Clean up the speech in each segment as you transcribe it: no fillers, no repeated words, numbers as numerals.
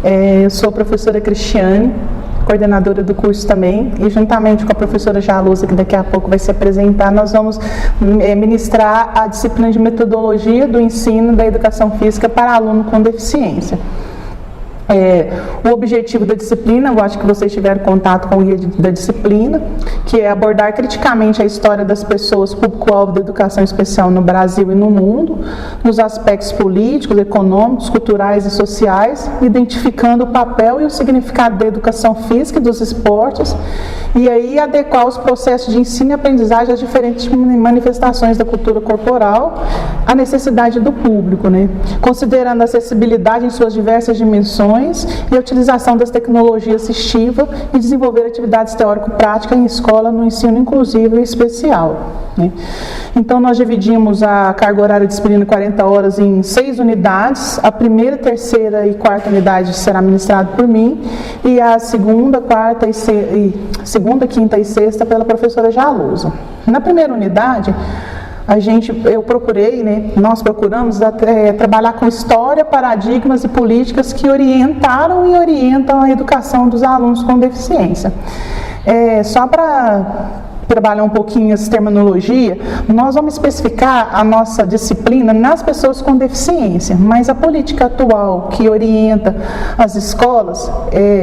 Eu sou a professora Cristiane, coordenadora do curso também, e juntamente com a professora Jalusa, que daqui a pouco vai se apresentar, nós vamos ministrar a disciplina de metodologia do ensino da educação física para aluno com deficiência. O objetivo da disciplina, eu acho que vocês tiveram contato com o guia da disciplina, que é abordar criticamente a história das pessoas público-alvo da educação especial no Brasil e no mundo, nos aspectos políticos, econômicos, culturais e sociais, identificando o papel e o significado da educação física e dos esportes, e aí adequar os processos de ensino e aprendizagem às diferentes manifestações da cultura corporal, à necessidade do público, né? Considerando a acessibilidade em suas diversas dimensões, e a utilização das tecnologias assistivas e desenvolver atividades teórico-práticas em escola no ensino inclusivo e especial, né? Então, nós dividimos a carga horária de disciplina 40 horas em 6 unidades. A primeira, terceira e quarta unidade será ministrada por mim, e a segunda, quinta e sexta pela professora Jalusa. Na primeira unidade, nós procuramos trabalhar com história, paradigmas e políticas que orientaram e orientam a educação dos alunos com deficiência. Só para trabalhar um pouquinho essa terminologia, nós vamos especificar a nossa disciplina nas pessoas com deficiência, mas a política atual que orienta as escolas,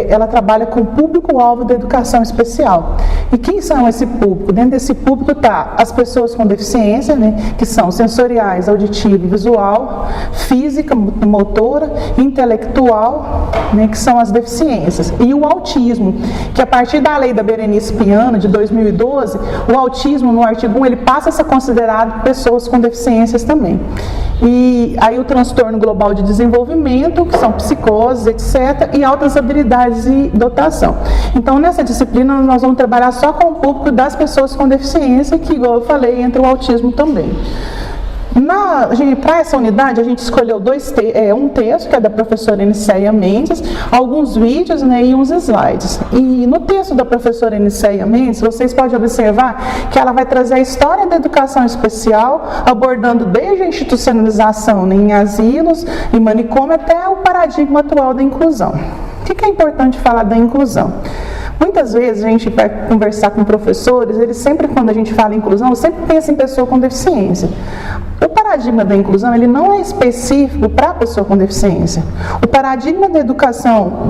ela trabalha com o público-alvo da educação especial. E quem são esse público? Dentro desse público está as pessoas com deficiência, né, que são sensoriais, auditiva e visual, física, motora, intelectual, né, que são as deficiências, e o autismo, que a partir da lei da Berenice Piano, de 2012, o autismo, no artigo 1, ele passa a ser considerado pessoas com deficiências também. E aí o transtorno global de desenvolvimento, que são psicoses, etc., e altas habilidades e dotação. Então, nessa disciplina, nós vamos trabalhar só com o público das pessoas com deficiência, que, igual eu falei, entra o autismo também. Para essa unidade, a gente escolheu um texto, que é da professora Eniceia Mendes, alguns vídeos, né, e uns slides. E no texto da professora Eniceia Mendes, vocês podem observar que ela vai trazer a história da educação especial, abordando desde a institucionalização, né, em asilos e manicômio até o paradigma atual da inclusão. O que é importante falar da inclusão? Muitas vezes a gente vai conversar com professores, eles sempre, quando a gente fala em inclusão, sempre pensa em pessoa com deficiência. O paradigma da inclusão, ele não é específico para a pessoa com deficiência. O paradigma da educação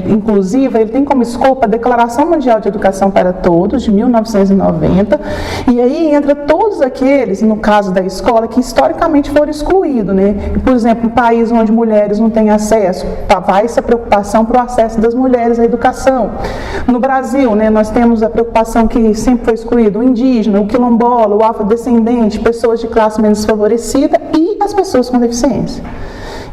inclusiva, ele tem como escopo a Declaração Mundial de Educação para Todos, de 1990, e aí entra todos aqueles, no caso da escola, que historicamente foram excluídos, né? Por exemplo, um país onde mulheres não têm acesso, vai essa preocupação para o acesso das mulheres à educação. No Brasil, né, nós temos a preocupação que sempre foi excluído o indígena, o quilombola, o afrodescendente, pessoas de classe menos desfavorecida e as pessoas com deficiência.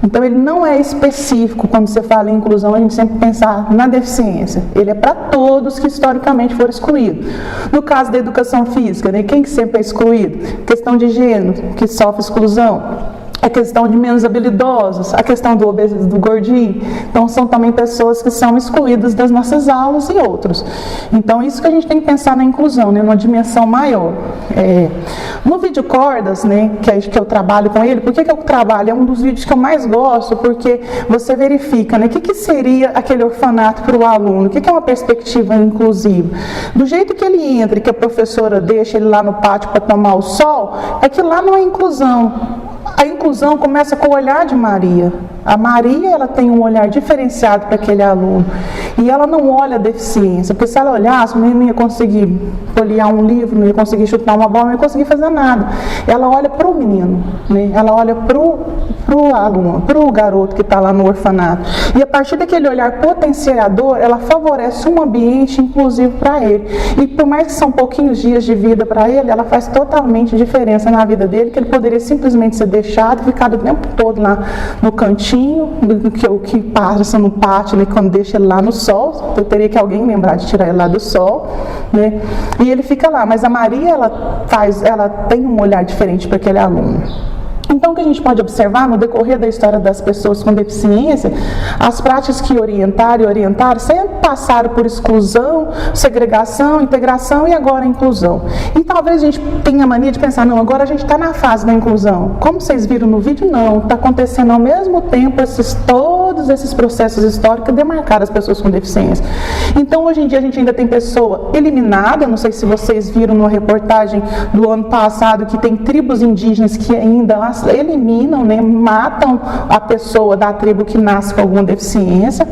Então, ele não é específico. Quando você fala em inclusão, a gente sempre pensa na deficiência. Ele é para todos que historicamente foram excluídos. No caso da educação física, né, quem que sempre é excluído? Questão de gênero, que sofre exclusão. A questão de menos habilidosos, a questão do obeso, do gordinho. Então, são também pessoas que são excluídas das nossas aulas e outros. Então, isso que a gente tem que pensar na inclusão, né, numa dimensão maior. No vídeo Cordas, né, que eu trabalho com ele, por que eu trabalho? É um dos vídeos que eu mais gosto, porque você verifica, né, o que seria aquele orfanato para o aluno, o que é uma perspectiva inclusiva. Do jeito que ele entra, que a professora deixa ele lá no pátio para tomar o sol, aquilo lá não é inclusão. A inclusão começa com o olhar de Maria. A Maria, ela tem um olhar diferenciado para aquele aluno. E ela não olha a deficiência, porque se ela olhasse, o menino não ia conseguir folhear um livro, não ia conseguir chutar uma bola, não ia conseguir fazer nada. Ela olha para o menino, né? Ela olha para o aluno, para o garoto que está lá no orfanato. E a partir daquele olhar potenciador, ela favorece um ambiente inclusivo para ele. E por mais que são pouquinhos dias de vida para ele, ela faz totalmente diferença na vida dele, que ele poderia simplesmente ser deixado e ficar o tempo todo lá no cantinho, o que passa no pátio, né, quando deixa ele lá no sol. Eu teria que alguém lembrar de tirar ele lá do sol, né, e ele fica lá. Mas a Maria, ela tem um olhar diferente para aquele aluno. Então, o que a gente pode observar no decorrer da história das pessoas com deficiência, as práticas que orientaram sempre passaram por exclusão, segregação, integração e agora inclusão. E talvez a gente tenha a mania de pensar, não, agora a gente está na fase da inclusão. Como vocês viram no vídeo, não, está acontecendo ao mesmo tempo todos todos esses processos históricos demarcaram as pessoas com deficiência. Então, hoje em dia, a gente ainda tem pessoa eliminada, não sei se vocês viram numa reportagem do ano passado, que tem tribos indígenas que ainda eliminam, né, matam a pessoa da tribo que nasce com alguma deficiência.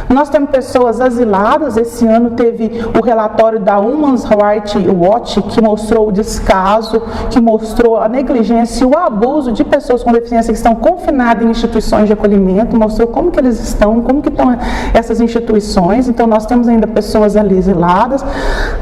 Nós temos pessoas asiladas. Esse ano teve o relatório da Human Rights Watch, que mostrou o descaso, que mostrou a negligência e o abuso de pessoas com deficiência que estão confinadas em instituições de acolhimento, mostrou como que eles estão, como que estão essas instituições. Então, nós temos ainda pessoas ali exiladas.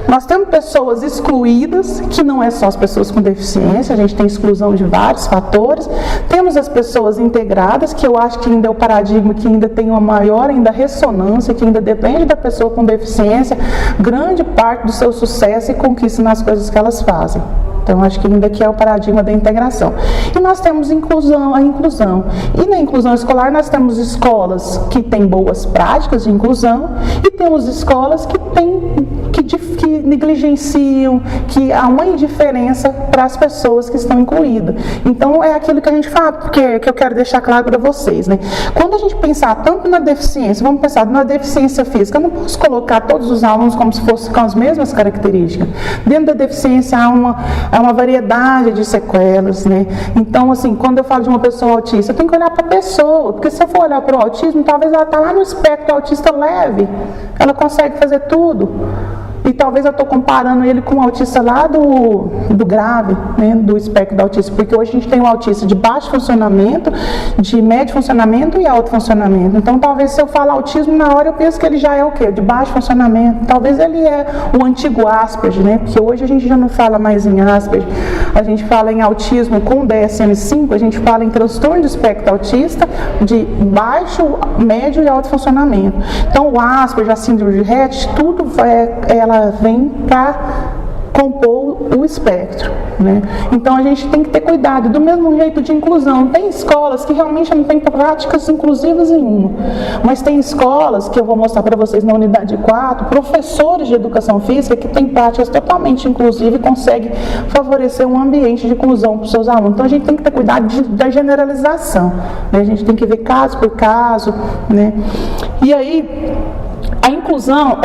Nós temos pessoas excluídas, que não é só as pessoas com deficiência, a gente tem exclusão de vários fatores. Temos as pessoas integradas, que eu acho que ainda é o paradigma que ainda tem uma maior ainda ressonância, que ainda depende da pessoa com deficiência, grande parte do seu sucesso e conquista nas coisas que elas fazem. Então, acho que ainda aqui é o paradigma da integração. E nós temos a inclusão. E na inclusão escolar, nós temos escolas que têm boas práticas de inclusão e temos escolas que negligenciam, que há uma indiferença para as pessoas que estão incluídas. Então, é aquilo que a gente fala, porque que eu quero deixar claro para vocês, né? Quando a gente pensar tanto na deficiência, vamos pensar na deficiência física, eu não posso colocar todos os alunos como se fossem com as mesmas características. Dentro da deficiência há uma variedade de sequelas, né? Então, assim, quando eu falo de uma pessoa autista, eu tenho que olhar para a pessoa, porque se eu for olhar para o autismo, talvez ela está lá no espectro autista leve, ela consegue fazer tudo. E talvez eu estou comparando ele com o autista lá do grave, né, do espectro do autista, porque hoje a gente tem um autista de baixo funcionamento, de médio funcionamento e alto funcionamento. Então, talvez se eu falar autismo, na hora eu penso que ele já é o quê? De baixo funcionamento. Talvez ele é o antigo Asperger, né, porque hoje a gente já não fala mais em Asperger, a gente fala em autismo com DSM-5, a gente fala em transtorno do espectro autista de baixo, médio e alto funcionamento. Então, o Asperger, a síndrome de Rett, tudo ela vem para compor o espectro, né? Então, a gente tem que ter cuidado. Do mesmo jeito de inclusão, tem escolas que realmente não têm práticas inclusivas nenhuma, mas tem escolas, que eu vou mostrar para vocês na unidade 4, professores de educação física que têm práticas totalmente inclusivas e conseguem favorecer um ambiente de inclusão para os seus alunos. Então, a gente tem que ter cuidado da generalização, né? A gente tem que ver caso por caso, né? E aí, a inclusão,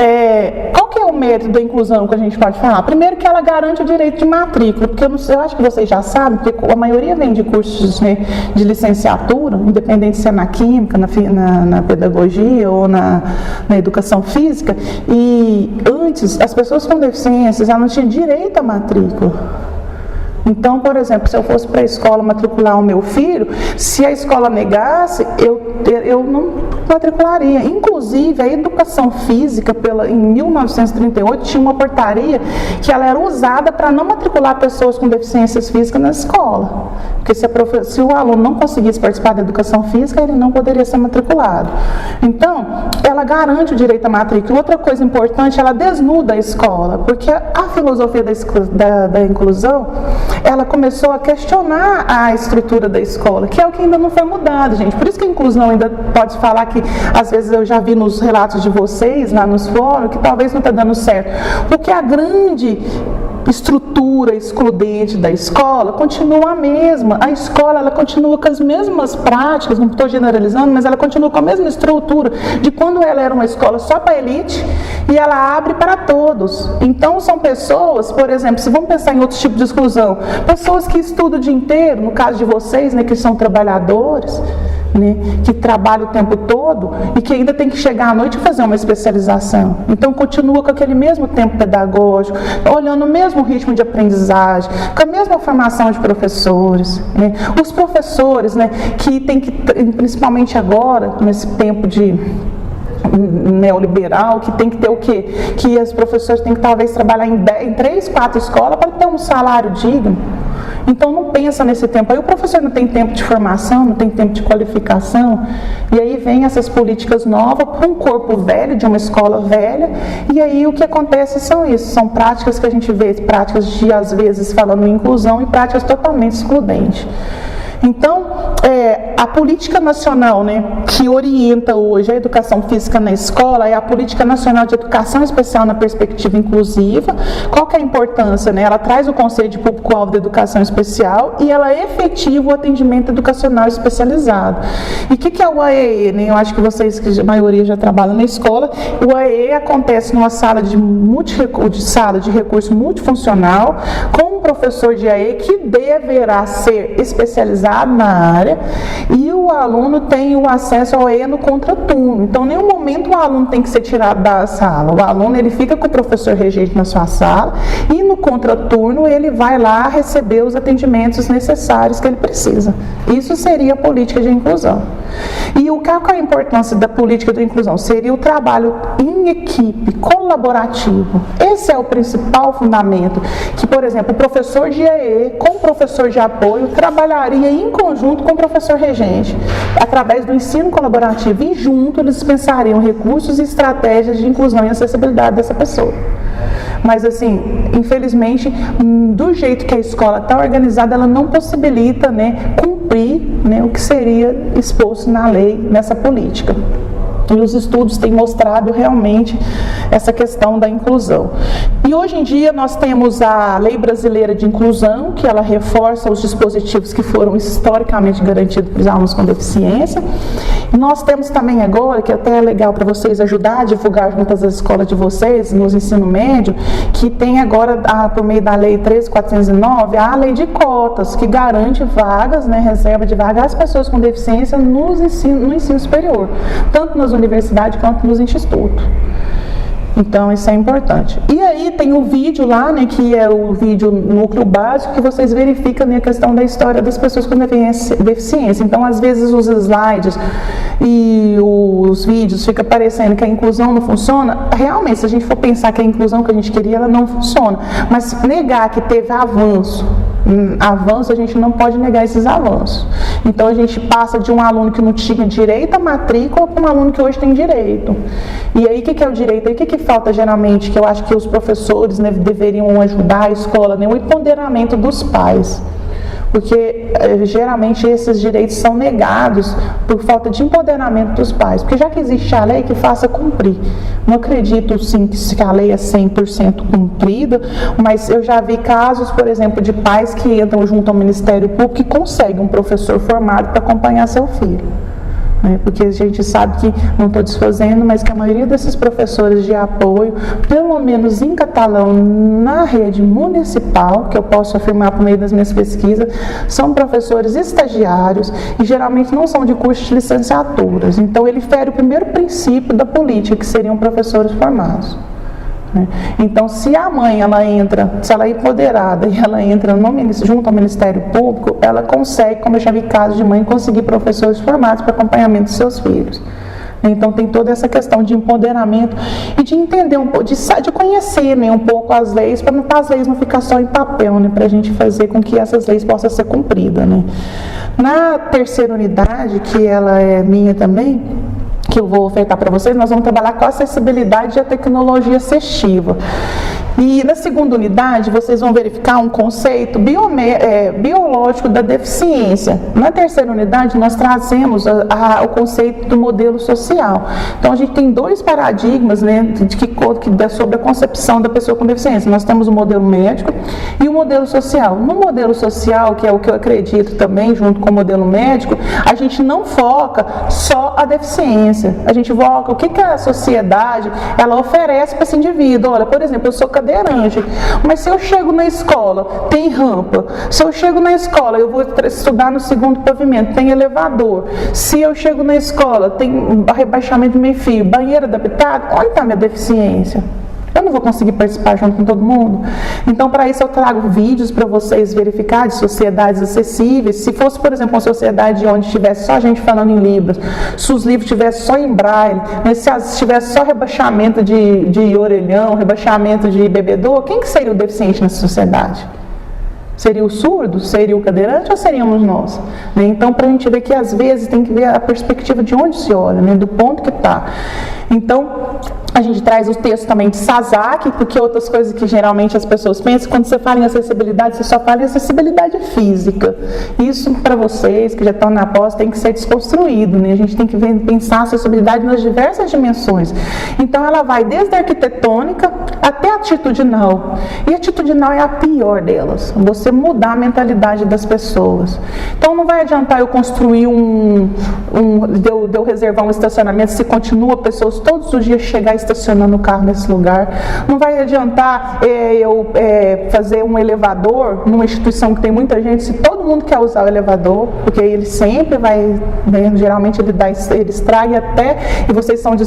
qual que é o mérito da inclusão que a gente pode falar? Primeiro, que ela garante o direito de matrícula, porque eu acho que vocês já sabem, porque a maioria vem de cursos, né, de licenciatura, independente se é na química, na pedagogia ou na educação física, e antes, as pessoas com deficiências, elas não tinham direito à matrícula. Então, por exemplo, se eu fosse para a escola matricular o meu filho, se a escola negasse, eu não matricularia. Inclusive, a educação física, em 1938, tinha uma portaria que ela era usada para não matricular pessoas com deficiências físicas na escola. Porque se o aluno não conseguisse participar da educação física, ele não poderia ser matriculado. Então, ela garante o direito à matrícula. Outra coisa importante, ela desnuda a escola, porque a filosofia da inclusão, ela começou a questionar a estrutura da escola, que é o que ainda não foi mudado, gente. Por isso que a inclusão ainda pode falar que, às vezes eu já vi nos relatos de vocês, lá nos fóruns, que talvez não está dando certo. Porque a grande estrutura excludente da escola continua a mesma. A escola, ela continua com as mesmas práticas, não estou generalizando, mas ela continua com a mesma estrutura de quando ela era uma escola só para a elite e ela abre para todos. Então, são pessoas, por exemplo, se vamos pensar em outros tipos de exclusão, pessoas que estudam o dia inteiro, no caso de vocês, né, que são trabalhadores, né, que trabalham o tempo todo e que ainda tem que chegar à noite e fazer uma especialização. Então, continua com aquele mesmo tempo pedagógico, olhando o mesmo ritmo de aprendizagem, com a mesma formação de professores, né. Os professores, né, que tem que, principalmente agora, nesse tempo de neoliberal, que tem que ter o quê? Que os professores têm que talvez trabalhar em 3, 4 escolas para ter um salário digno. Então, não pensa nesse tempo. Aí o professor não tem tempo de formação, não tem tempo de qualificação, e aí vem essas políticas novas para um corpo velho, de uma escola velha, e aí o que acontece são isso, são práticas que a gente vê, práticas de, às vezes, falando em inclusão, e práticas totalmente excludentes. Então, a política nacional, né, que orienta hoje a educação física na escola é a Política Nacional de Educação Especial na Perspectiva Inclusiva. Qual que é a importância, né? Ela traz o conceito de público-alvo da educação especial e ela efetiva o atendimento educacional especializado. E o que é o AEE, né? Eu acho que vocês, que a maioria já trabalham na escola, o AEE acontece numa sala de recurso multifuncional, com um professor de AE que deverá ser especializado na área, e o aluno tem o acesso ao AE no contraturno. Então, em nenhum momento o aluno tem que ser tirado da sala. O aluno, ele fica com o professor regente na sua sala e no contraturno ele vai lá receber os atendimentos necessários que ele precisa. Isso seria a política de inclusão. E qual é a importância da política de inclusão? Seria o trabalho em equipe, colaborativo. Esse é o principal fundamento, que, por exemplo, o professor de EE com o professor de apoio trabalharia em conjunto com o professor regente, através do ensino colaborativo, e junto eles pensariam recursos e estratégias de inclusão e acessibilidade dessa pessoa. Mas, assim, infelizmente, do jeito que a escola está organizada, ela não possibilita, né, cumprir, né, o que seria exposto na lei, nessa política. E os estudos têm mostrado realmente essa questão da inclusão. E hoje em dia nós temos a Lei Brasileira de Inclusão, que ela reforça os dispositivos que foram historicamente garantidos para os alunos com deficiência. E nós temos também agora, que até é legal para vocês ajudar a divulgar junto às escolas de vocês, nos ensino médio, que tem agora, por meio da Lei 13.409, a Lei de Cotas, que garante vagas, né, reserva de vagas às pessoas com deficiência no ensino superior, tanto nas universidades quanto nos institutos. Então, isso é importante. E aí tem o vídeo lá, né, que é o vídeo núcleo básico, que vocês verificam, né, a questão da história das pessoas com deficiência. Então, às vezes, os slides e os vídeos fica parecendo que a inclusão não funciona. Realmente, se a gente for pensar que a inclusão que a gente queria, ela não funciona. Mas negar que teve avanço, a gente não pode negar esses avanços. Então, a gente passa de um aluno que não tinha direito à matrícula para um aluno que hoje tem direito. E aí, o que é o direito? Aí, o que falta geralmente, que eu acho que os professores, né, deveriam ajudar a escola, né, o empoderamento dos pais. Porque geralmente esses direitos são negados por falta de empoderamento dos pais. Porque já que existe a lei, que faça cumprir. Não acredito sim que a lei é 100% cumprida, mas eu já vi casos, por exemplo, de pais que entram junto ao Ministério Público e conseguem um professor formado para acompanhar seu filho. Porque a gente sabe que, não estou desfazendo, mas que a maioria desses professores de apoio, pelo menos em catalão, na rede municipal, que eu posso afirmar por meio das minhas pesquisas, são professores estagiários e geralmente não são de curso de licenciaturas. Então, ele fere o primeiro princípio da política, que seriam professores formados. Então, se a mãe, se ela é empoderada e ela entra junto ao Ministério Público, ela consegue, como eu já vi casos de mãe, conseguir professores formados para acompanhamento dos seus filhos. Então, tem toda essa questão de empoderamento e de entender um pouco, de conhecer, né, um pouco as leis, para as leis não ficar só em papel, né, para a gente fazer com que essas leis possam ser cumpridas. Né. Na terceira unidade, que ela é minha também, que eu vou ofertar para vocês, nós vamos trabalhar com a acessibilidade e a tecnologia assistiva. E na segunda unidade, vocês vão verificar um conceito biológico da deficiência. Na terceira unidade, nós trazemos o conceito do modelo social. Então, a gente tem dois paradigmas, né, sobre a concepção da pessoa com deficiência. Nós temos o modelo médico e o modelo social. No modelo social, que é o que eu acredito também, junto com o modelo médico, a gente não foca só a deficiência. A gente foca o que a sociedade ela oferece para esse indivíduo. Olha, por exemplo, eu sou cadeirante, mas se eu chego na escola, tem rampa. Se eu chego na escola, eu vou estudar no segundo pavimento, tem elevador. Se eu chego na escola, tem rebaixamento meio-fio, banheiro adaptado, onde está a minha deficiência? Eu não vou conseguir participar junto com todo mundo. Então, para isso, eu trago vídeos para vocês verificar de sociedades acessíveis. Se fosse, por exemplo, uma sociedade onde tivesse só gente falando em Libras, se os livros tivessem só em braille, né, se tivesse só rebaixamento de orelhão, rebaixamento de bebedouro, quem que seria o deficiente nessa sociedade? Seria o surdo? Seria o cadeirante ou seríamos nós? Né? Então, para a gente ver que às vezes tem que ver a perspectiva de onde se olha, né? Do ponto que está. Então, A gente traz o texto também de Sasaki, porque outras coisas que geralmente as pessoas pensam, quando você fala em acessibilidade, você só fala em acessibilidade física. Isso para vocês que já estão na pós tem que ser desconstruído, né? A gente tem que pensar a acessibilidade nas diversas dimensões. Então ela vai desde a arquitetônica até a atitudinal. E a atitudinal é a pior delas, você mudar a mentalidade das pessoas. Então não vai adiantar eu construir de eu reservar um estacionamento se continua pessoas todos os dias chegar estacionando o carro nesse lugar. Não vai adiantar eu fazer um elevador numa instituição que tem muita gente, se todo mundo quer usar o elevador, porque ele sempre vai, né, geralmente ele estraga até, e vocês são de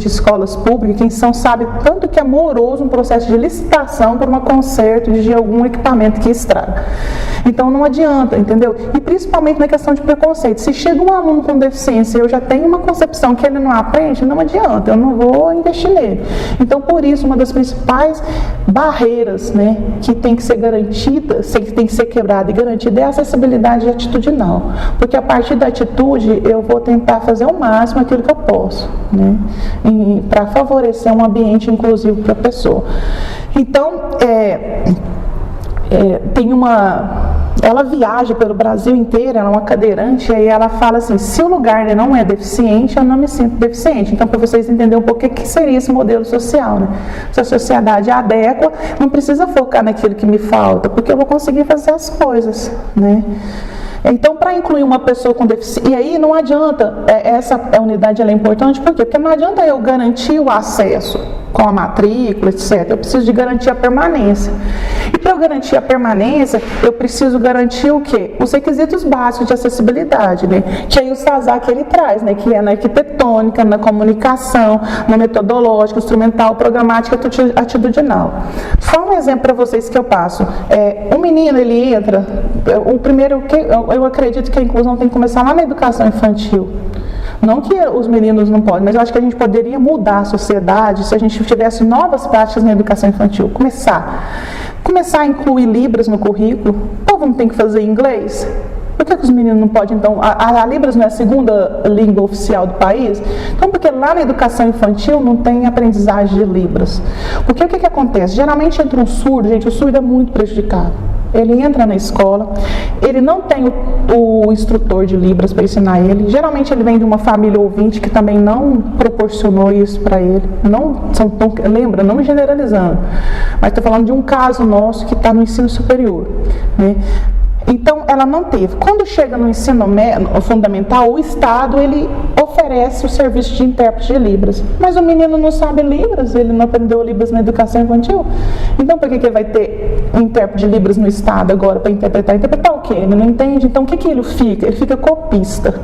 escolas públicas, quem são sabe tanto que é moroso um processo de licitação para um conserto de algum equipamento que estraga. Então não adianta, entendeu? E principalmente na questão de preconceito. Se chega um aluno com deficiência e eu já tenho uma concepção que ele não aprende, não adianta, eu não vou investir nele. Então, por isso, uma das principais barreiras, né, que tem que ser garantida, que tem que ser quebrada e garantida é a acessibilidade atitudinal. Porque a partir da atitude, eu vou tentar fazer o máximo aquilo que eu posso, né, para favorecer um ambiente inclusivo para a pessoa. Então, ela viaja pelo Brasil inteiro, ela é uma cadeirante, e aí ela fala assim, se o lugar não é deficiente, eu não me sinto deficiente. Então, para vocês entenderem um pouco o que seria esse modelo social, né? Se a sociedade adequa, não precisa focar naquilo que me falta, porque eu vou conseguir fazer as coisas, né? Então, para incluir uma pessoa com deficiência, e aí não adianta, essa unidade ela é importante, por quê? Porque não adianta eu garantir o acesso com a matrícula, etc. Eu preciso de garantir a permanência. E para eu garantir a permanência, eu preciso garantir o quê? Os requisitos básicos de acessibilidade, né? Que aí o Sasaki ele traz, né? Que é na arquitetônica, na comunicação, na metodológica, instrumental, programática, atitudinal. Só um exemplo para vocês que eu passo. Um menino, ele entra, o primeiro, eu acredito que a inclusão tem que começar lá na educação infantil. Não que os meninos não podem, mas eu acho que a gente poderia mudar a sociedade se a gente tivesse novas práticas na educação infantil. Começar a incluir Libras no currículo. O povo não tem que fazer inglês? Por que os meninos não podem, então? A Libras não é a segunda língua oficial do país? Então, porque lá na educação infantil não tem aprendizagem de Libras. Porque o que acontece? Geralmente entra um surdo, gente, o surdo é muito prejudicado. Ele entra na escola, ele não tem o instrutor de Libras para ensinar ele. Geralmente ele vem de uma família ouvinte que também não proporcionou isso para ele. Lembra, não generalizando, mas estou falando de um caso nosso que está no ensino superior, né? Então, ela não teve. Quando chega no ensino fundamental, o Estado, ele oferece o serviço de intérprete de Libras. Mas o menino não sabe Libras, ele não aprendeu Libras na educação infantil. Então, por que ele vai ter um intérprete de Libras no Estado agora para interpretar? Interpretar o quê? Ele não entende. Então, o que ele fica? Ele fica copista,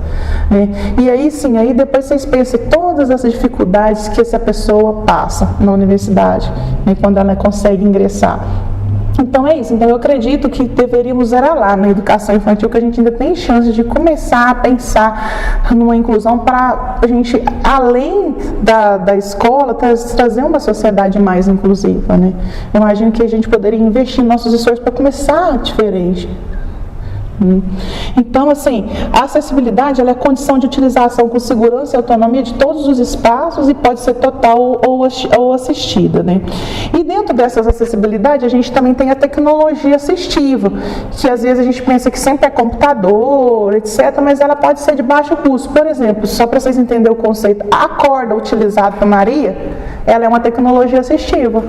né? E aí, sim, aí depois vocês pensam todas as dificuldades que essa pessoa passa na universidade, né, quando ela consegue ingressar. Então é isso, então eu acredito que deveríamos era lá na educação infantil que a gente ainda tem chance de começar a pensar numa inclusão para a gente, além da escola, trazer uma sociedade mais inclusiva, né? Eu imagino que a gente poderia investir nossos esforços para começar diferente. Então, assim, a acessibilidade ela é a condição de utilização com segurança e autonomia de todos os espaços e pode ser total ou assistida, né? E dentro dessas acessibilidades, a gente também tem a tecnologia assistiva, que às vezes a gente pensa que sempre é computador, etc., mas ela pode ser de baixo custo. Por exemplo, só para vocês entenderem o conceito, a corda utilizada para Maria, ela é uma tecnologia assistiva.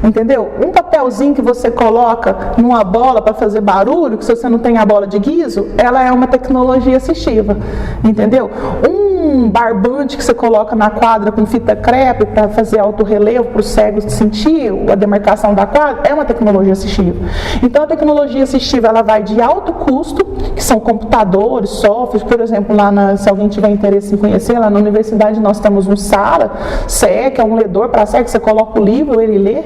Entendeu? Um papelzinho que você coloca numa bola para fazer barulho, que se você não tem a bola de guiso, ela é uma tecnologia assistiva. Entendeu? Um barbante que você coloca na quadra com fita crepe para fazer autorrelevo para os cegos sentir a demarcação da quadra, é uma tecnologia assistiva. Então a tecnologia assistiva ela vai de alto custo, que são computadores, softwares, por exemplo, se alguém tiver interesse em conhecer, lá na universidade nós temos um SARA, que é um ledor para cego, que você coloca o livro, ele lê.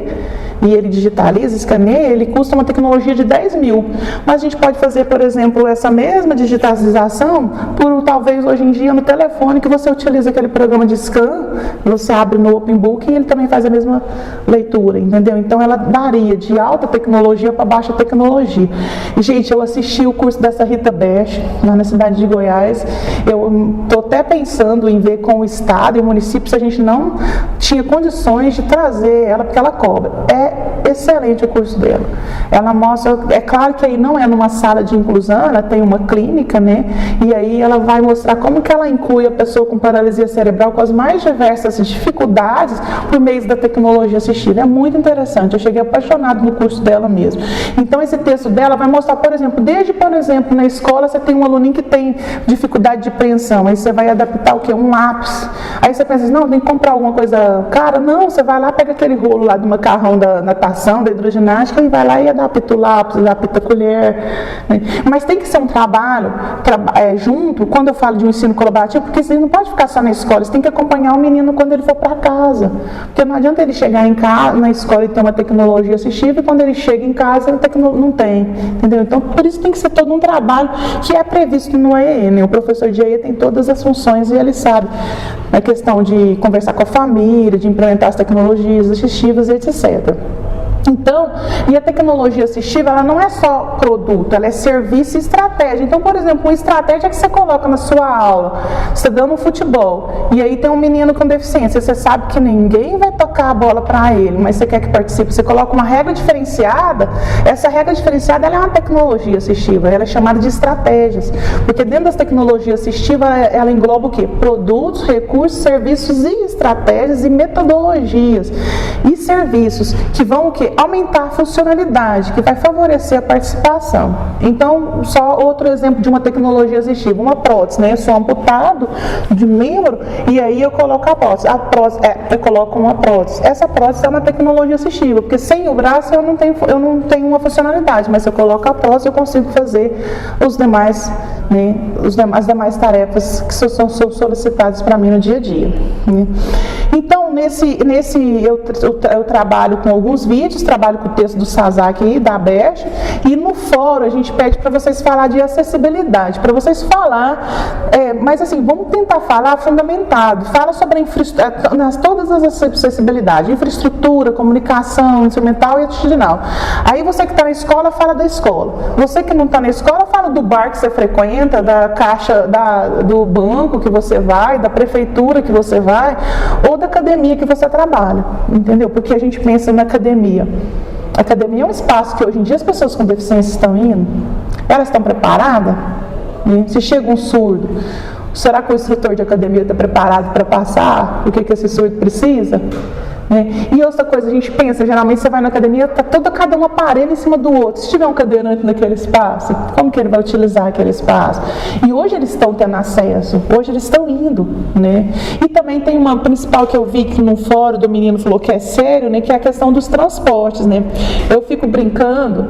e ele digitaliza, escaneia, ele custa uma tecnologia de 10 mil. Mas a gente pode fazer, por exemplo, essa mesma digitalização por talvez hoje em dia no telefone, que você utiliza aquele programa de scan, você abre no Open Book e ele também faz a mesma leitura, entendeu? Então ela varia de alta tecnologia para baixa tecnologia. E, gente, eu assisti o curso dessa Rita Best lá na cidade de Goiás. Eu estou até pensando em ver com o estado e o município se a gente não tinha condições de trazer ela, porque ela cobra. É excelente o curso dela. Ela mostra, é claro que aí não é numa sala de inclusão, ela tem uma clínica, né? E aí ela vai mostrar como que ela inclui a pessoa com paralisia cerebral com as mais diversas dificuldades por meio da tecnologia assistida. É muito interessante. Eu cheguei apaixonado no curso dela mesmo. Então esse texto dela vai mostrar, por exemplo, na escola você tem um aluninho que tem dificuldade de preensão, aí você vai adaptar o quê? Um lápis. Aí você pensa assim, não, tem que comprar alguma coisa cara. Não, você vai lá, pega aquele rolo lá do macarrão da natação, da hidroginástica e vai lá e adapta o lápis, adapta a colher. Né? Mas tem que ser um trabalho junto, quando eu falo de um ensino colaborativo, porque você não pode ficar só na escola, você tem que acompanhar o menino quando ele for para casa. Porque não adianta ele chegar em casa, na escola e ter uma tecnologia assistiva, e quando ele chega em casa, não tem. Entendeu? Então, por isso tem que ser todo um trabalho que é previsto no AEN. O professor de AEN tem todas as funções e ele sabe a questão de conversar com a família, de implementar as tecnologias assistivas, etc. Então, e a tecnologia assistiva, ela não é só produto, ela é serviço e estratégia. Então, por exemplo, uma estratégia que você coloca na sua aula, você dando um futebol, e aí tem um menino com deficiência, você sabe que ninguém vai tocar a bola para ele, mas você quer que participe, você coloca uma regra diferenciada, essa regra diferenciada ela é uma tecnologia assistiva, ela é chamada de estratégias, porque dentro das tecnologias assistivas, ela engloba o quê? Produtos, recursos, serviços e estratégias e metodologias e serviços que vão o quê? Aumentar a funcionalidade, que vai favorecer a participação. Então, só outro exemplo de uma tecnologia assistiva, uma prótese, né? Eu sou amputado de membro e aí eu coloco a prótese. Eu coloco uma prótese. Essa prótese é uma tecnologia assistiva, porque sem o braço eu não tenho uma funcionalidade, mas se eu coloco a prótese eu consigo fazer os demais, né? As demais tarefas que são solicitadas para mim no dia a dia. Né? Então, eu trabalho com alguns vídeos, trabalho com o texto do Sazak e da Best, e no fórum a gente pede para vocês falar de acessibilidade, para vocês falar, mas assim, vamos tentar falar fundamentado, fala sobre a infraestrutura, todas as acessibilidades, infraestrutura, comunicação, instrumental e atitudinal. Aí você que está na escola, fala da escola. Você que não está na escola, fala do bar que você frequenta, da caixa, do banco que você vai, da prefeitura que você vai, ou da academia que você trabalha, entendeu? Porque a gente pensa na academia. A academia é um espaço que hoje em dia as pessoas com deficiência estão indo. Elas estão preparadas? Né? Se chega um surdo, será que o instrutor de academia está preparado para passar o que esse surdo precisa? E outra coisa, a gente pensa, geralmente você vai na academia, está cada um aparelho em cima do outro. Se tiver um cadeirante naquele espaço, como que ele vai utilizar aquele espaço? E hoje eles estão tendo acesso, hoje eles estão indo, né? E também tem uma principal que eu vi que no fórum do menino falou que é sério, né? Que é a questão dos transportes, né? Eu fico brincando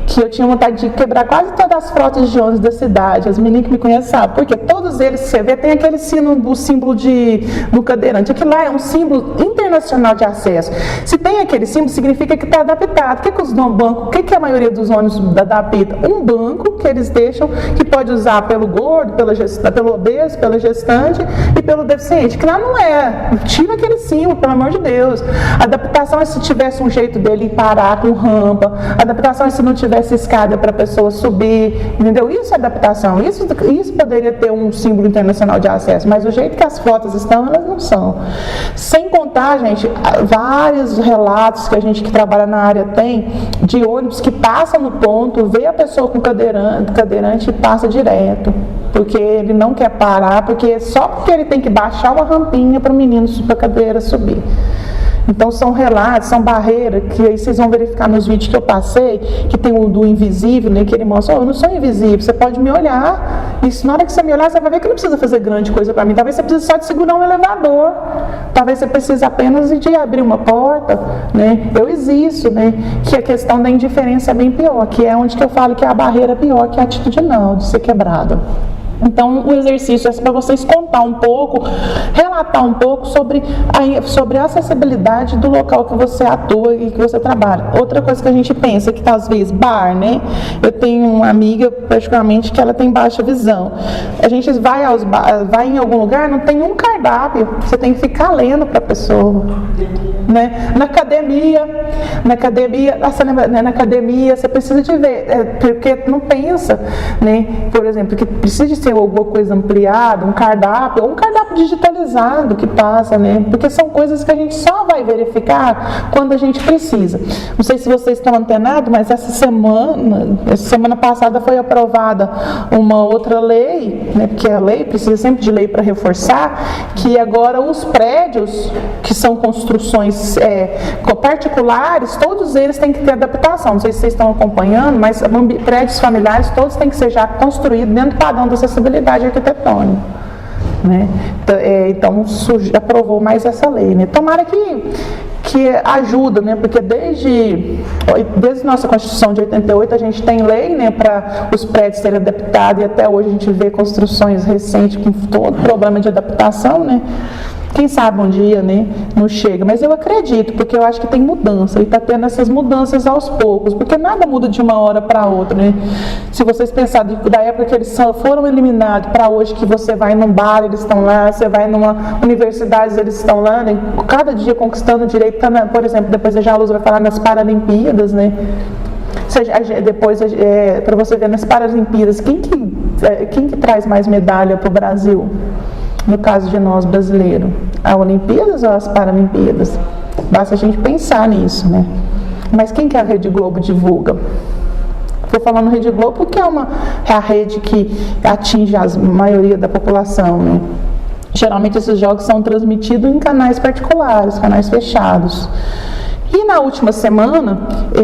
que eu tinha vontade de quebrar quase todas as frotas de ônibus da cidade. As meninas que me conhecem sabem, porque todos eles, você vê, tem aquele símbolo do cadeirante. Aquilo lá é um símbolo internacional de acesso. Se tem aquele símbolo, significa que está adaptado. O que os bancos, o que a maioria dos ônibus adapta? Um banco que eles deixam, que pode usar pelo gordo, pelo obeso, pela gestante e pelo deficiente. Que lá não é. Tira aquele símbolo, pelo amor de Deus. A adaptação é se tivesse um jeito dele parar com rampa. A adaptação é se não tivesse escada para a pessoa subir. Entendeu? Isso é adaptação. Isso poderia ter um símbolo internacional de acesso. Mas o jeito que as frotas estão, elas não são. Sem contar, gente, vários relatos que a gente que trabalha na área tem de ônibus que passa no ponto, vê a pessoa com cadeirante e passa direto, porque ele não quer parar, só porque ele tem que baixar uma rampinha para o menino para a cadeira subir. Então são relatos, são barreiras, que aí vocês vão verificar nos vídeos que eu passei, que tem o do invisível, né, que ele mostra, eu não sou invisível, você pode me olhar, e na hora que você me olhar, você vai ver que não precisa fazer grande coisa para mim, talvez você precise só de segurar um elevador, talvez você precise apenas de abrir uma porta, né, eu existo, né, que a questão da indiferença é bem pior, que é onde que eu falo que é a barreira pior, que é a atitudinal, de ser quebrada. Então, o exercício é para vocês contar um pouco, relatar um pouco sobre a acessibilidade do local que você atua e que você trabalha. Outra coisa que a gente pensa que, às vezes, bar, né? Eu tenho uma amiga, particularmente, que ela tem baixa visão. A gente vai vai em algum lugar, não tem um cardápio, você tem que ficar lendo para a pessoa, né? Na academia, você precisa de ver, porque não pensa, né? Por exemplo, que precisa de ser alguma coisa ampliada, um cardápio, ou um cardápio digitalizado que passa, né? Porque são coisas que a gente só vai verificar quando a gente precisa. Não sei se vocês estão antenados, mas essa semana passada foi aprovada uma outra lei, né? Porque a lei precisa sempre de lei para reforçar, que agora os prédios que são construções particulares, todos eles têm que ter adaptação. Não sei se vocês estão acompanhando, mas prédios familiares todos têm que ser já construídos dentro do padrão da acessibilidade arquitetônica, né? Então aprovou mais essa lei, né? Tomara que ajuda, né? Porque desde nossa Constituição de 88 a gente tem lei, né, para os prédios serem adaptados, e até hoje a gente vê construções recentes com todo problema de adaptação, né? Quem sabe um dia, né, não chega, mas eu acredito, porque eu acho que tem mudança, e está tendo essas mudanças aos poucos, porque nada muda de uma hora para outra, né? Se vocês pensarem da época que eles foram eliminados para hoje, que você vai num bar, eles estão lá, você vai numa universidade, eles estão lá, né? Cada dia conquistando o direito, por exemplo, depois a Jaluz vai falar nas Paralimpíadas, né? Depois, para você ver nas Paralimpíadas, quem que traz mais medalha para o Brasil? No caso de nós brasileiros, as Olimpíadas ou as Paralimpíadas? Basta a gente pensar nisso, né? Mas quem que a Rede Globo divulga? Estou falando Rede Globo porque é a rede que atinge a maioria da população, né? Geralmente esses jogos são transmitidos em canais particulares, canais fechados. E na última semana,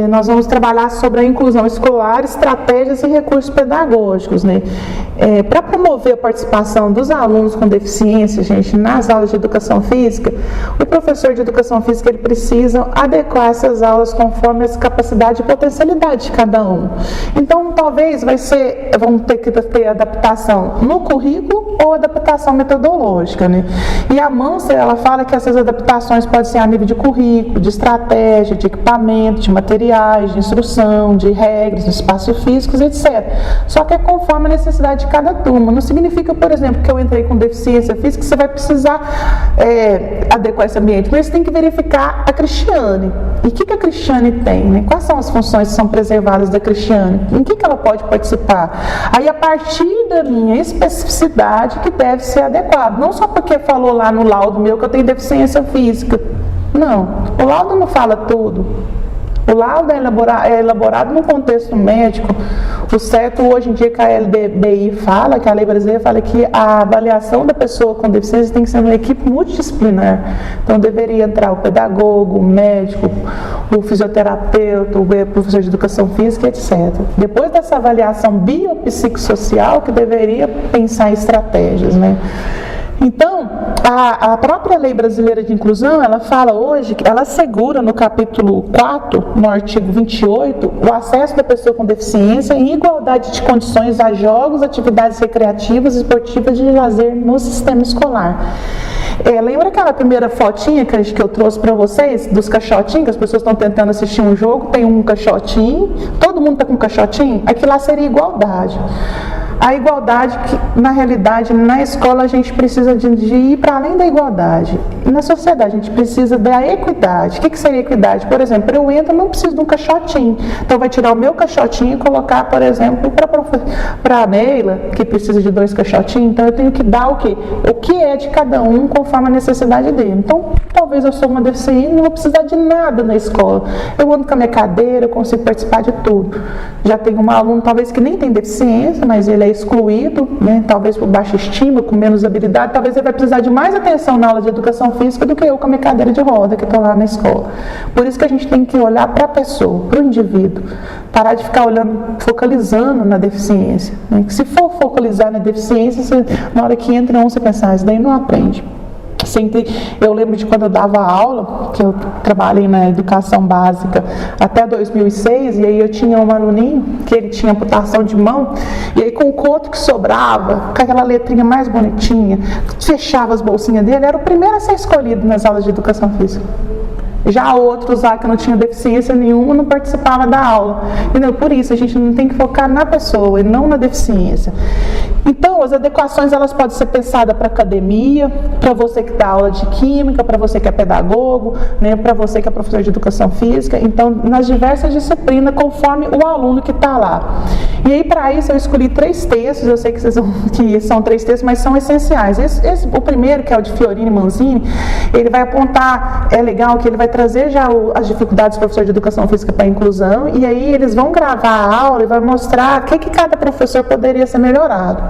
nós vamos trabalhar sobre a inclusão escolar, estratégias e recursos pedagógicos, né? Para promover a participação dos alunos com deficiência, gente, nas aulas de educação física, o professor de educação física ele precisa adequar essas aulas conforme as capacidades e potencialidade de cada um. Então, talvez vão ter que ter adaptação no currículo ou adaptação metodológica, né? E a Manser, ela fala que essas adaptações podem ser a nível de currículo, de estratégia, de equipamento, de materiais, de instrução, de regras, de espaços físicos, etc. Só que é conforme a necessidade de cada turma. Não significa, por exemplo, que eu entrei com deficiência física, você vai precisar adequar esse ambiente. Mas você tem que verificar a Cristiane. E o que a Cristiane tem, né? Quais são as funções que são preservadas da Cristiane? Em que ela pode participar? Aí, a partir da minha especificidade, que deve ser adequado. Não só porque falou lá no laudo meu que eu tenho deficiência física. Não, o laudo não fala tudo. O laudo é elaborado no contexto médico. O certo hoje em dia que a LDBI fala, que a lei brasileira fala que a avaliação da pessoa com deficiência tem que ser uma equipe multidisciplinar. Então deveria entrar o pedagogo, o médico, o fisioterapeuta, o professor de educação física, etc. Depois dessa avaliação biopsicossocial que deveria pensar em estratégias, né? Então, a própria Lei Brasileira de Inclusão, ela fala hoje, ela assegura no capítulo 4, no artigo 28, o acesso da pessoa com deficiência em igualdade de condições a jogos, atividades recreativas e esportivas de lazer no sistema escolar. Lembra aquela primeira fotinha que eu trouxe para vocês, dos caixotinhos, que as pessoas estão tentando assistir um jogo, tem um caixotinho, todo mundo está com um caixotinho? Aquilo lá seria igualdade. A igualdade que, na realidade, na escola a gente precisa de ir para além da igualdade. E na sociedade a gente precisa da equidade. O que seria equidade? Por exemplo, eu entro, não preciso de um caixotinho. Então vai tirar o meu caixotinho e colocar, por exemplo, para a Neila, que precisa de 2 caixotinhos. Então eu tenho que dar o quê? O que é de cada um conforme a necessidade dele. Então, talvez eu sou uma deficiente, não vou precisar de nada na escola. Eu ando com a minha cadeira, eu consigo participar de tudo. Já tem um aluno, talvez, que nem tem deficiência, mas ele é excluído, né? Talvez por baixa estima, com menos habilidade, talvez ele vai precisar de mais atenção na aula de educação física do que eu com a minha cadeira de roda que estou lá na escola. Por isso que a gente tem que olhar para a pessoa, para o indivíduo, parar de ficar olhando, focalizando na deficiência, né? Se for focalizar na deficiência, na hora que entra um, você pensa, isso daí não aprende. Eu lembro de quando eu dava aula, que eu trabalhei na educação básica até 2006, e aí eu tinha um aluninho que ele tinha amputação de mão, e aí com o o outro que sobrava, com aquela letrinha mais bonitinha, fechava as bolsinhas dele, era o primeiro a ser escolhido nas aulas de educação física. Já outros lá que não tinham deficiência nenhuma não participavam da aula. Entendeu? Por isso, a gente não tem que focar na pessoa e não na deficiência. Então, as adequações elas podem ser pensadas para academia, para você que dá aula de química, para você que é pedagogo, né, para você que é professor de educação física. Então, nas diversas disciplinas, conforme o aluno que está lá. E aí, para isso, eu escolhi 3 textos. Eu sei que, que são 3 textos, mas são essenciais. O primeiro, que é o de Fiorini e Manzini, ele vai apontar, é legal que ele vai trazer já as dificuldades do professor de educação física para a inclusão, e aí eles vão gravar a aula e vai mostrar o que cada professor poderia ser melhorado.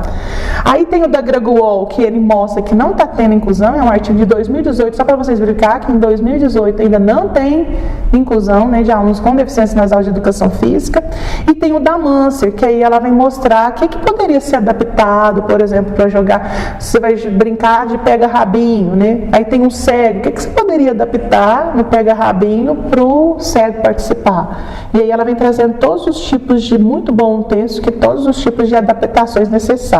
Aí tem o da Graguol, que ele mostra que não está tendo inclusão, é um artigo de 2018, só para vocês verificar que em 2018 ainda não tem inclusão, né, de alunos com deficiência nas aulas de educação física. E tem o da Manser, que aí ela vai mostrar o que poderia ser adaptado, por exemplo, para jogar, você vai brincar de pega-rabinho, né? Aí tem um cego, o que você poderia adaptar no pega-rabinho para o cego participar? E aí ela vem trazendo todos os tipos de, muito bom texto, que todos os tipos de adaptações necessários.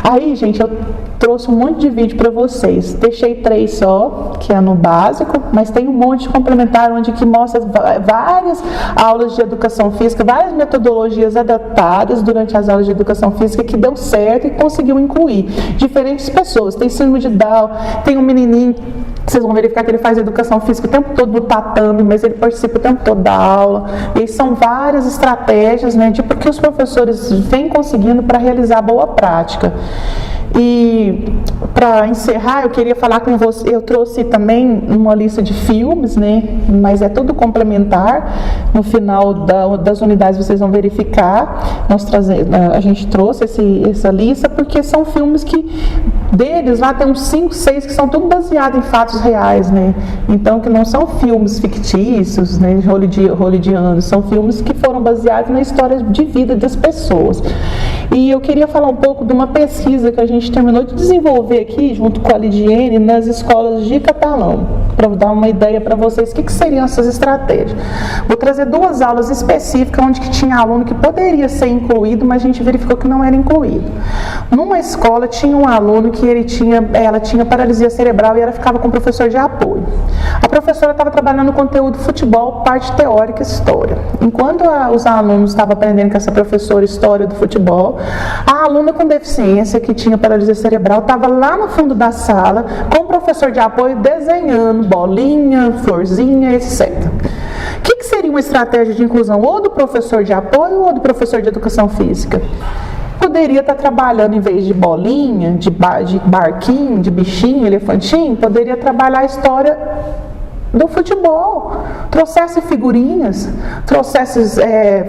Aí, gente, eu trouxe um monte de vídeo para vocês. Deixei 3 só, que é no básico, mas tem um monte de complementar onde que mostra várias aulas de educação física, várias metodologias adaptadas durante as aulas de educação física que deu certo e conseguiu incluir diferentes pessoas. Tem síndrome de Down, tem um menininho, vocês vão verificar que ele faz educação física o tempo todo no tatame, mas ele participa o tempo todo da aula. E são várias estratégias, né, de porque os professores vêm conseguindo para realizar boa prática. E para encerrar, eu queria falar com você, eu trouxe também uma lista de filmes, né, mas é tudo complementar. No final das unidades vocês vão verificar. A gente trouxe essa lista porque são filmes que deles lá tem uns 5, 6 que são tudo baseados em fatos reais, né? Então que não são filmes fictícios, né, hollywoodianos, são filmes que foram baseados na história de vida das pessoas. E eu queria falar um pouco de uma pesquisa que a gente terminou de desenvolver aqui, junto com a Lidiene, nas escolas de catalão, para dar uma ideia para vocês o que seriam essas estratégias. Vou trazer 2 aulas específicas onde que tinha aluno que poderia ser incluído, mas a gente verificou que não era incluído. Numa escola tinha um aluno que ela tinha paralisia cerebral e ela ficava com o professor de apoio. A professora estava trabalhando conteúdo futebol, parte teórica e história. Enquanto os alunos estavam aprendendo com essa professora história do futebol, a aluna com deficiência, que tinha paralisia cerebral, estava lá no fundo da sala com o professor de apoio desenhando bolinha, florzinha, etc. O que seria uma estratégia de inclusão ou do professor de apoio ou do professor de educação física? Poderia estar trabalhando, em vez de bolinha, de barquinho, de bichinho, elefantinho, poderia trabalhar a história do futebol, trouxesse figurinhas, trouxesse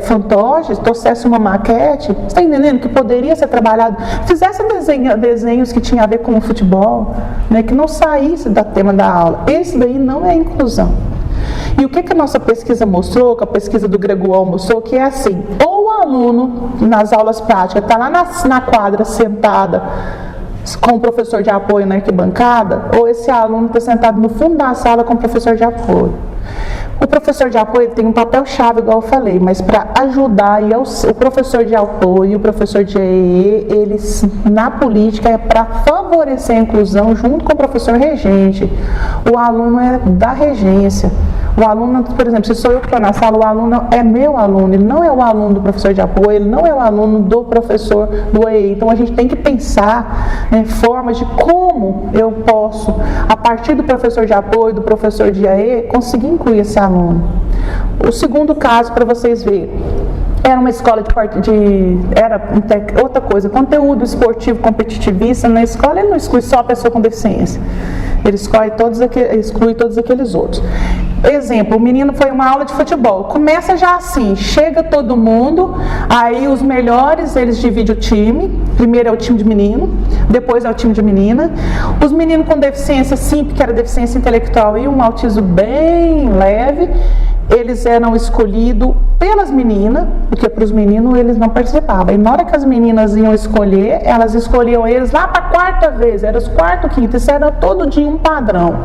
fantoches, trouxesse uma maquete, você está entendendo? Que poderia ser trabalhado, fizesse desenhos que tinham a ver com o futebol, né, que não saísse do tema da aula. Esse daí não é inclusão. E o que a nossa pesquisa mostrou, que a pesquisa do Greguol mostrou, que é assim, ou o aluno, nas aulas práticas, está lá na quadra sentada, com o professor de apoio na arquibancada, ou esse aluno está sentado no fundo da sala com o professor de apoio. O professor de apoio tem um papel-chave, igual eu falei, mas para ajudar, e o professor de apoio e o professor de EE, eles, na política, é para favorecer a inclusão junto com o professor regente. O aluno é da regência. O aluno, por exemplo, se sou eu que estou na sala, o aluno é meu aluno, ele não é o aluno do professor de apoio, ele não é o aluno do professor do EE. Então a gente tem que pensar, né, formas de como eu posso, a partir do professor de apoio, do professor de EE, conseguir incluir esse aluno. O segundo caso, para vocês verem, era uma escola outra coisa, conteúdo esportivo competitivista. Na escola ele não exclui só a pessoa com deficiência, ele exclui todos aqueles outros. Exemplo, o menino foi uma aula de futebol, começa já assim, chega todo mundo, aí os melhores eles dividem o time, primeiro é o time de menino, depois é o time de menina. Os meninos com deficiência simples, que era deficiência intelectual e um autismo bem leve, eles eram escolhidos pelas meninas, porque para os meninos eles não participavam. E na hora que as meninas iam escolher, elas escolhiam eles lá para a 4ª vez, era os 4º, 5º, isso era todo dia um padrão.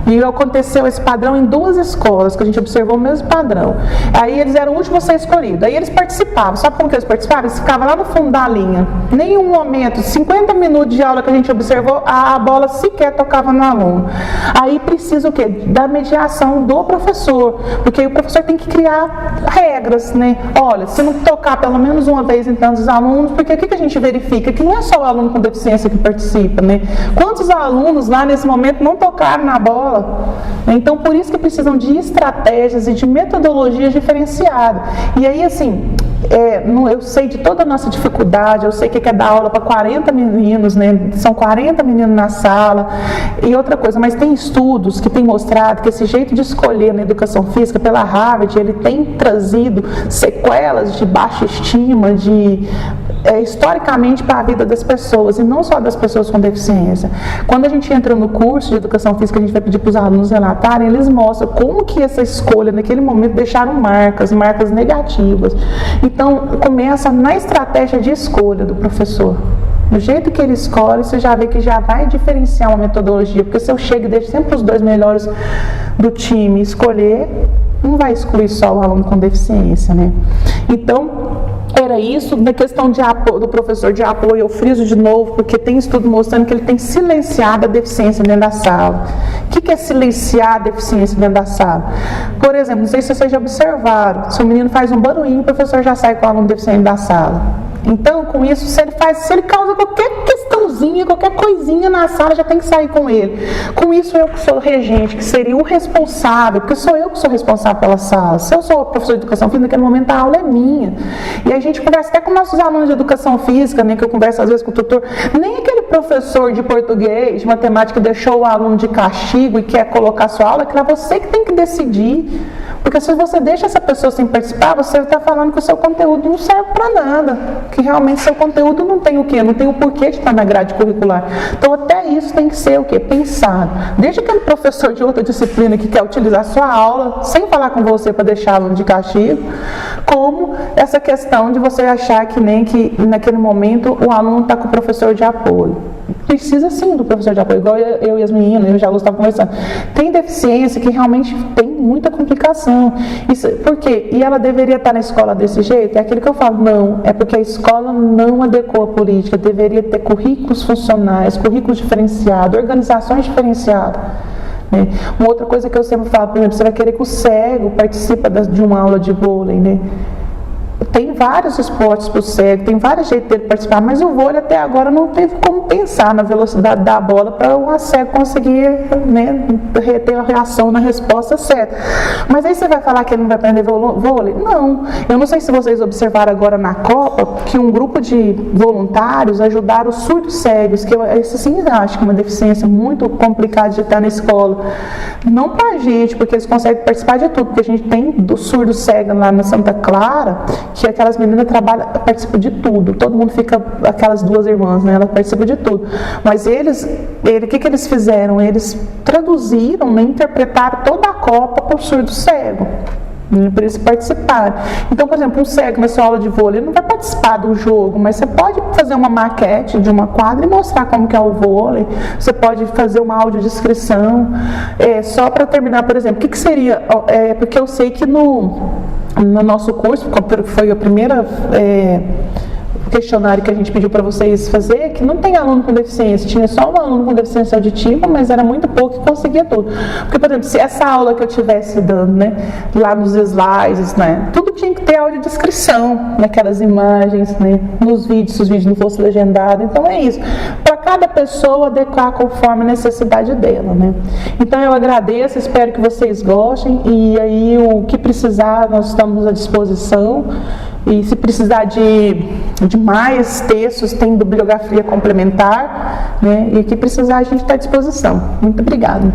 E aconteceu esse padrão em 2 escolas, que a gente observou o mesmo padrão. Aí eles eram o último a ser escolhido. Aí eles participavam. Sabe como que eles participavam? Eles ficavam lá no fundo da linha. Nenhum momento, 50 minutos de aula que a gente observou, a bola sequer tocava no aluno. Aí precisa o quê? Da mediação do professor. Porque aí o professor tem que criar regras, né? Olha, se não tocar pelo menos uma vez em tantos alunos, porque o que a gente verifica? Que não é só o aluno com deficiência que participa, né? Quantos alunos lá nesse momento não tocaram na bola? Então, por isso que precisam de estratégias e de metodologias diferenciadas. E aí, assim, eu sei de toda a nossa dificuldade, eu sei que quer dar aula para 40 meninos, né? São 40 meninos na sala. E outra coisa, mas tem estudos que têm mostrado que esse jeito de escolher na educação física pela Harvard, ele tem trazido sequelas de baixa estima, historicamente para a vida das pessoas, e não só das pessoas com deficiência. Quando a gente entra no curso de educação física, a gente vai pedir para os alunos relatarem, eles mostram como que essa escolha naquele momento deixaram marcas negativas. Então, começa na estratégia de escolha do professor. Do jeito que ele escolhe, você já vê que já vai diferenciar uma metodologia, porque se eu chego e deixo sempre os 2 melhores do time escolher, não vai excluir só o aluno com deficiência, né? Então, era isso. Na questão de apoio, do professor de apoio, eu friso de novo, porque tem estudo mostrando que ele tem silenciado a deficiência dentro da sala. O que é silenciar a deficiência dentro da sala? Por exemplo, não sei se vocês já observaram, se o menino faz um barulhinho, o professor já sai com o aluno deficiente da sala. Então, com isso, se ele causa qualquer questãozinha, qualquer coisinha na sala, já tem que sair com ele. Com isso, eu que sou regente, que seria o responsável, porque sou eu que sou responsável pela sala. Se eu sou professor de educação física, naquele momento a aula é minha. E a gente conversa até com nossos alunos de educação física, né, que eu converso às vezes com o tutor. Nem aquele professor de português, de matemática, deixou o aluno de castigo e quer colocar sua aula, que é você que tem que decidir. Porque se você deixa essa pessoa sem participar, você está falando que o seu conteúdo não serve para nada. Que realmente seu conteúdo não tem o quê? Não tem o porquê de estar na grade curricular. Então até isso tem que ser o quê? Pensado. Desde aquele professor de outra disciplina que quer utilizar sua aula, sem falar com você para deixar aluno de castigo, como essa questão de você achar que nem que naquele momento o aluno está com o professor de apoio. Precisa sim do professor de apoio, igual eu e as meninas, eu já estava conversando. Tem deficiência que realmente tem muita complicação. Isso, por quê? E ela deveria estar na escola desse jeito? É aquilo que eu falo, não. É porque a escola não adequou a política. Deveria ter currículos funcionais, currículos diferenciados, organizações diferenciadas. Né? Uma outra coisa que eu sempre falo, por exemplo, você vai querer que o cego participe de uma aula de vôlei, né? Tem vários esportes para o cego, tem vários jeitos dele participar, mas o vôlei até agora não teve como pensar na velocidade da bola para o cego conseguir, né, ter a reação na resposta certa. Mas aí você vai falar que ele não vai aprender vôlei? Não. Eu não sei se vocês observaram agora na Copa que um grupo de voluntários ajudaram os surdos cegos, que isso sim acho que é uma deficiência muito complicada de estar na escola. Não para a gente, porque eles conseguem participar de tudo, porque a gente tem do surdo cego lá na Santa Clara, que aquelas meninas participam de tudo, todo mundo fica, aquelas 2 irmãs, né, elas participam de tudo, mas o que eles fizeram? Eles traduziram, né, interpretaram toda a Copa para o surdo cego, para eles participarem. Então, por exemplo, um cego na sua aula de vôlei não vai participar do jogo, mas você pode fazer uma maquete de uma quadra e mostrar como que é o vôlei, você pode fazer uma audiodescrição, só para terminar, por exemplo, o que seria, porque eu sei que no nosso curso, que foi a primeira questionário que a gente pediu para vocês fazer, que não tem aluno com deficiência, tinha só um aluno com deficiência auditiva, mas era muito pouco e conseguia tudo. Porque, por exemplo, se essa aula que eu estivesse dando, né, lá nos slides, né, tudo tinha que ter audiodescrição naquelas imagens, né, nos vídeos, se os vídeos não fossem legendados. Então é isso. Para cada pessoa adequar conforme a necessidade dela, né. Então eu agradeço, espero que vocês gostem, e aí o que precisar, nós estamos à disposição. E se precisar de mais textos, tem bibliografia complementar, né? E o que precisar, a gente está à disposição. Muito obrigada.